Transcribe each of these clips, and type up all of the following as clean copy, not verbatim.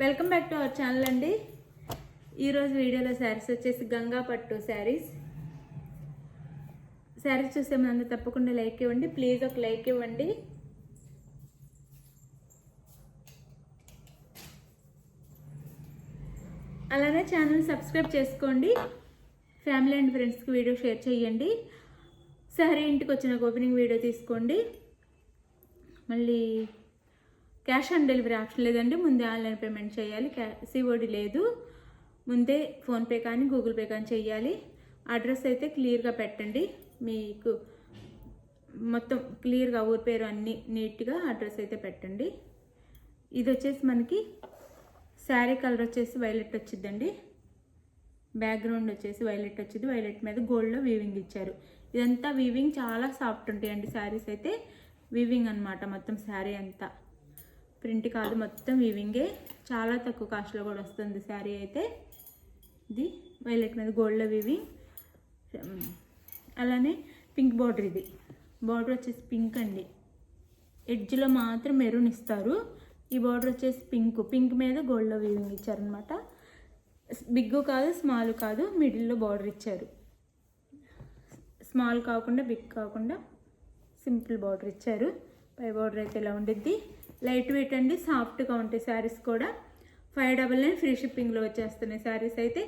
Welcome back to our channel అండి. ఈరోజు వీడియోలో శారీస్ వచ్చేసి గంగా పట్టు శారీస్ చూసే ముందు తప్పకుండా లైక్ ఇవ్వండి. ప్లీజ్ ఒక లైక్ ఇవ్వండి. అలానే ఛానల్ సబ్స్క్రైబ్ చేసుకోండి. ఫ్యామిలీ అండ్ ఫ్రెండ్స్కి వీడియో షేర్ చేయండి. శారీ ఇంటికి వచ్చిన ఓపెనింగ్ వీడియో తీసుకోండి. మళ్ళీ క్యాష్ ఆన్ డెలివరీ ఆప్షన్ లేదండి. ముందే ఆన్లైన్ పేమెంట్ చేయాలి. సిఓడి లేదు. ముందే ఫోన్పే కానీ గూగుల్ పే కానీ చేయాలి. అడ్రస్ అయితే క్లియర్గా పెట్టండి. మీకు మొత్తం క్లియర్గా ఊరి పేరు అన్నీ నీట్గా అడ్రస్ అయితే పెట్టండి. ఇది వచ్చేసి మనకి శారీ కలర్ వచ్చేసి వైలెట్ వచ్చిందండి. బ్యాక్గ్రౌండ్ వచ్చేసి వైలెట్ వచ్చింది. వైలెట్ మీద గోల్డ్లో వీవింగ్ ఇచ్చారు. ఇదంతా వీవింగ్ చాలా సాఫ్ట్ ఉంటాయండి. శారీస్ అయితే వీవింగ్ అనమాట. మొత్తం శారీ అంతా ప్రింట్ కాదు, మొత్తం వీవింగే. చాలా తక్కువ కాస్ట్లో కూడా వస్తుంది శారీ అయితే. ఇది వైలెట్ మీద గోల్డ్లో వీవింగ్. అలానే పింక్ బార్డర్. ఇది బార్డర్ వచ్చేసి పింక్ అండి. ఎడ్జ్లో మాత్రం మెరూన్ ఇస్తారు. ఈ బార్డర్ వచ్చేసి పింక్ మీద గోల్డ్లో వీవింగ్ ఇచ్చారనమాట. బిగ్ కాదు, స్మాల్ కాదు, మిడిల్లో బార్డర్ ఇచ్చారు. స్మాల్ కాకుండా బిగ్ కాకుండా సింపుల్ బార్డర్ ఇచ్చారు. పై బార్డర్ అయితే ఇలా ఉండిద్ది. లైట్ వెయిట్ అండి, సాఫ్ట్గా ఉంటాయి శారీస్ కూడా. 599 ఫ్రీ షిప్పింగ్లో వచ్చేస్తున్నాయి శారీస్ అయితే.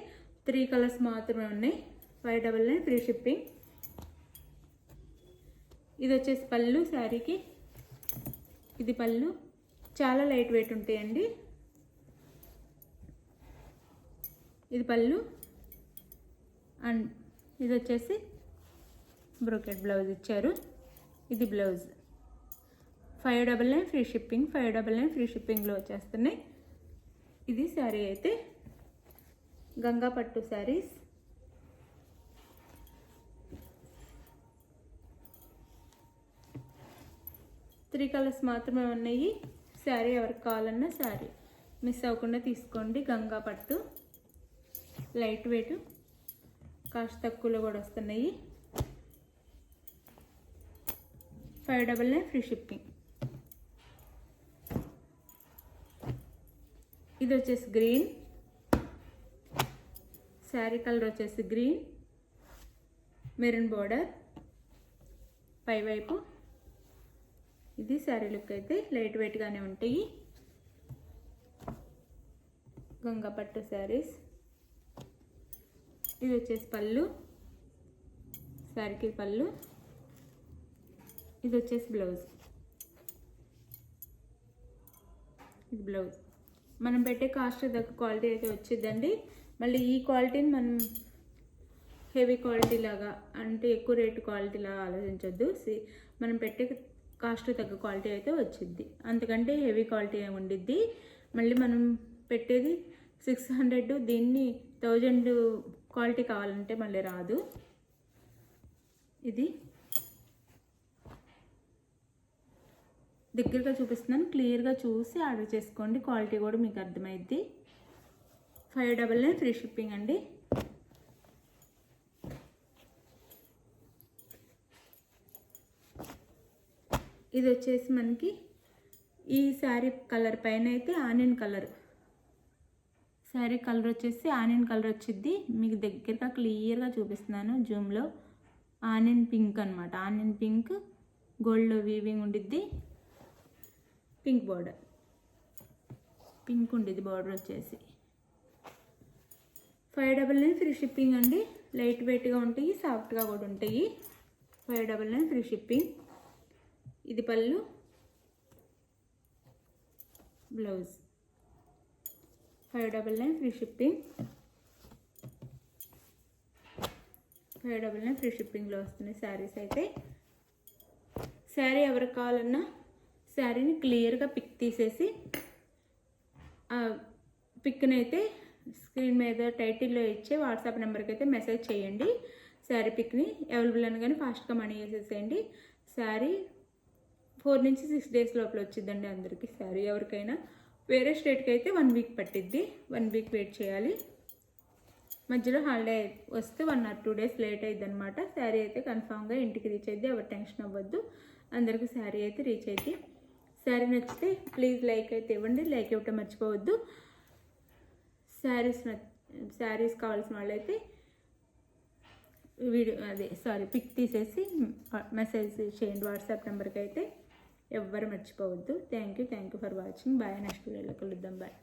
3 కలర్స్ మాత్రమే ఉన్నాయి. 599 ఫ్రీ షిప్పింగ్. ఇది వచ్చేసి పళ్ళు శారీకి. ఇది పళ్ళు. చాలా లైట్ వెయిట్ ఉంటాయండి. ఇది పళ్ళు. అండ్ ఇది వచ్చేసి బ్రోకెట్ బ్లౌజ్ ఇచ్చారు. ఇది బ్లౌజ్. 599 free shipping. 599 ఫ్రీ షిప్పింగ్లో వచ్చేస్తున్నాయి. ఇది శారీ అయితే గంగా పట్టు శారీస్. త్రీ కలర్స్ మాత్రమే ఉన్నాయి. శారీ ఎవరికి కావాలన్నా శారీ మిస్ అవ్వకుండా తీసుకోండి. గంగా పట్టు లైట్ వెయిట్, కాస్ట్ తక్కువలో కూడా వస్తున్నాయి. 599 ఫ్రీ షిప్పింగ్. ఇది వచ్చేసి గ్రీన్. శారీ కలర్ వచ్చేసి గ్రీన్, మెరూన్ బోర్డర్ పైవైపు. ఇది శారీ లుక్ అయితే లైట్ వెయిట్గానే ఉంటాయి. గంగా పట్టు శారీస్. ఇది వచ్చేసి పళ్ళు. శారీకి పళ్ళు. ఇది వచ్చేసి బ్లౌజ్. ఇది బ్లౌజ్. మనం పెట్టే కాస్ట్ దగ్గర క్వాలిటీ అయితే వచ్చిందండి. మళ్ళీ ఈ క్వాలిటీని మనం హెవీ క్వాలిటీ లాగా అంటే ఎక్కువ రేటు క్వాలిటీ లాగా ఆలోచించొద్దు. మనం పెట్టే కాస్ట్ తగ్గ క్వాలిటీ అయితే వచ్చిద్ది. అంతకంటే హెవీ క్వాలిటీ ఏమి ఉండిద్ది. మళ్ళీ మనం పెట్టేది 600, దీన్ని 1000 క్వాలిటీ కావాలంటే మళ్ళీ రాదు. ఇది దగ్గరగా చూపిస్తున్నాను. క్లియర్గా చూసి ఆర్డర్ చేసుకోండి. క్వాలిటీ కూడా మీకు అర్థమైద్ది. 599 ఫ్రీ షిప్పింగ్ అండి. ఇది వచ్చేసి మనకి ఈ శారీ కలర్ పైన అయితే ఆనియన్ కలర్. శారీ కలర్ వచ్చేసి ఆనియన్ కలర్ వచ్చింది. మీకు దగ్గరగా క్లియర్గా చూపిస్తున్నాను జూమ్లో. ఆనియన్ పింక్ అనమాట. ఆనియన్ పింక్ గోల్డ్లో వీవింగ్ ఉండిద్ది. పింక్ బార్డర్, పింక్ ఉండేది బార్డర్ వచ్చేసి. 599 ఫ్రీ షిప్పింగ్ అండి. లైట్ వెయిట్గా ఉంటాయి, సాఫ్ట్గా కూడా ఉంటాయి. 599 ఫ్రీ షిప్పింగ్. ఇది పళ్ళు, బ్లౌజ్. 599 free shipping. 599 ఫ్రీ షిప్పింగ్లో వస్తున్నాయి శారీస్ అయితే. శారీ ఎవరికి కావాలన్నా శారీని క్లియర్గా పిక్ తీసేసి ఆ పిక్ని అయితే స్క్రీన్ మీద టైటిల్లో ఇచ్చే వాట్సాప్ నెంబర్కి అయితే మెసేజ్ చేయండి. శారీ పిక్ని అవైలబుల్ అనగానే ఫాస్ట్గా మనీ వేసేసేయండి. శారీ 4 నుంచి 6 డేస్ లోపల వచ్చిద్దండి అందరికీ. శారీ ఎవరికైనా వేరే స్టేట్కి అయితే 1 వీక్ పట్టిద్ది. 1 వీక్ వెయిట్ చేయాలి. మధ్యలో హాలిడే వస్తే 1 or 2 డేస్ లేట్ అయ్యిద్ది అనమాట. శారీ అయితే కన్ఫామ్గా ఇంటికి రీచ్ అయ్యిద్ది. ఎవరు టెన్షన్ అవ్వద్దు. అందరికీ శారీ అయితే రీచ్ అయ్యిద్ది. శారీ నచ్చితే ప్లీజ్ లైక్ అయితే ఇవ్వండి. లైక్ ఇవ్వటం మర్చిపోవద్దు. శారీస్ కావాల్సిన వాళ్ళైతే పిక్ తీసేసి మెసేజ్ చేయండి వాట్సాప్ నెంబర్కి అయితే. ఎవ్వరు మర్చిపోవద్దు. Thank you for watching. Bye. Next వీడియోలో కలుద్దాం. బాయ్.